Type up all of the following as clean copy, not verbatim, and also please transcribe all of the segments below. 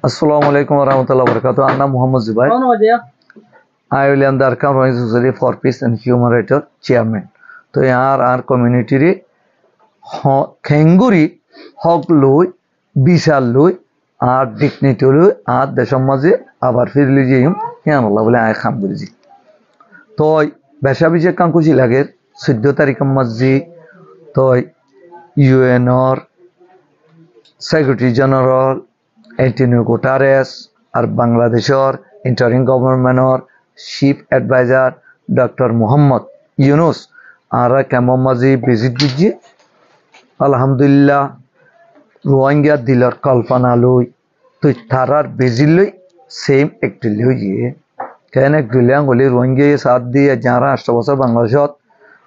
Assalamu alaikum warahmatullahi wabarakatuh. I'm Muhammad Zubair. I will am the Arkan Rohingya Society for Peace and Human Rights Chairman. तो यहाँ are community रे खेंगुरी हक लुई विशाल लुई आर डिग्निटी लुई आर देशम मजे आबार फिर लीजिए यहाँ अल्लाह बोले आए खाम करी जी तो बैशा बीजे कां कुछ लगे 14 तारीख मस्जी तो यूएन और सेक्रेटरी जनरल एंटोनियो गुटेरेस और बांग्लादेश और इंटरिम गवर्नमेंट और chief adviser doctor Mohammad Yunus आरा कैमो मजी विजिट दीजिए अल्हम्दुलिल्लाह रोहिंग्या दिलर कल्पना लुई तो थारार विजिट लुई सेम एक लुई कहने एक गोली रोहिंग्या ये साथ दिए जहाँ अष्टबसर बांग्लादेशत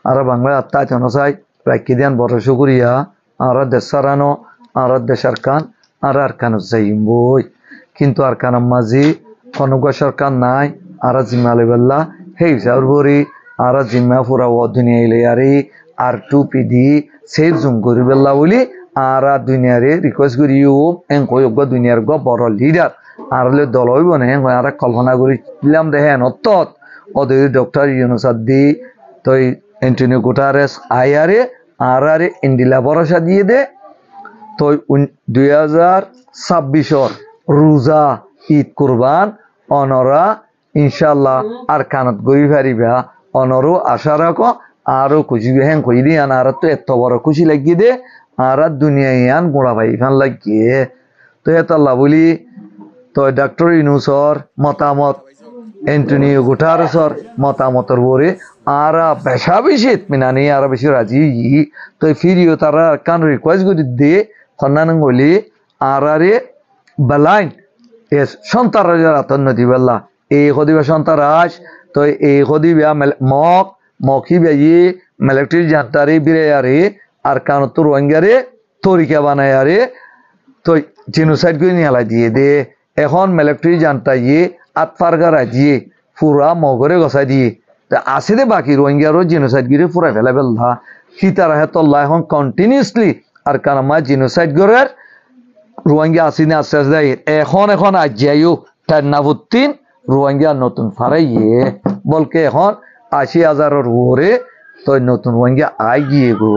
आरा बांग्ला अत्ता जनसाई राकिदियान बड़ शुक्रिया आरा देशरानो आरा देशरकान आरा अरकान जाइम्बोई किंतु अरकान मजी कनुगा सरकार नाई आरा जिम्मालेबल्ला हे जारबोरी आरा जिम्मा पूरा वो दुनिया ले यारी R2PD सेफ जुम करी बेल्ला बोली आरा दुनिया रे रिक्वेस्ट करी यो एंको योग्य दुनिया रे गो बड़ लीडर आरले दलोई बने एंको आरा कल्पना करी लियाम देहे नत्तत ओदे डॉक्टर यूनुस अद्दी तो एंटोनियो गुटेरेस आयारे आरा रे इंडिला भरोसा दिए दे तो 2026 रोजा ईद कुरबान अनरा इंशाल्लाह अरकानत गई फारिबा अनरो आशा रखो आरो कुछ भी हैं कोई नहीं आनारा तो एक तो बड़ा खुशी लगी दे आरा दुनिया यान गुड़ा भाई खान लगी है तो ये तल्ला बोली तो डॉक्टर यूनुस और मतामत एंटोनियो गुटेरेस और मतामत और बोरे आरा पैसा भी शेत मिना नहीं आरा बेशी राजी ही तो फिर यो तारा कान रिक्वेस्ट को दे खन्नान गोली आरा रे बलाइन ये शंतर रातन नदी बल्ला एक होदी बा शंतराज तो एक होदी बा मौकी बा ये मिलिट्री जानता रे बिरे यारे अरकान तो रोहिंग्या रे तरीका बनाया रे तो जेनोसाइड को नहीं हला दिए दे এখন মিলিটারি জানতা ये আতফারগা রাজিয়ে পুরা মগরে গসা দিয়ে তা আছে দে বাকি রোহিঙ্গারও জেনোসাইড গিরে পুরা ফেলাবেল ধা কি তারা হেতল্লাহ এখন কন্টিনিউয়াসলি আর কানামা জেনোসাইড গরের রোহিঙ্গা আসিনে আস্তে আস্তে এখন আজিয়ায়ও টান্নাবুত্তিন রোহিঙ্গা নতুন ফারাইয়ে বলকে এখন 80,000 ওরে তো নতুন রোহিঙ্গা আই গিয়ে গো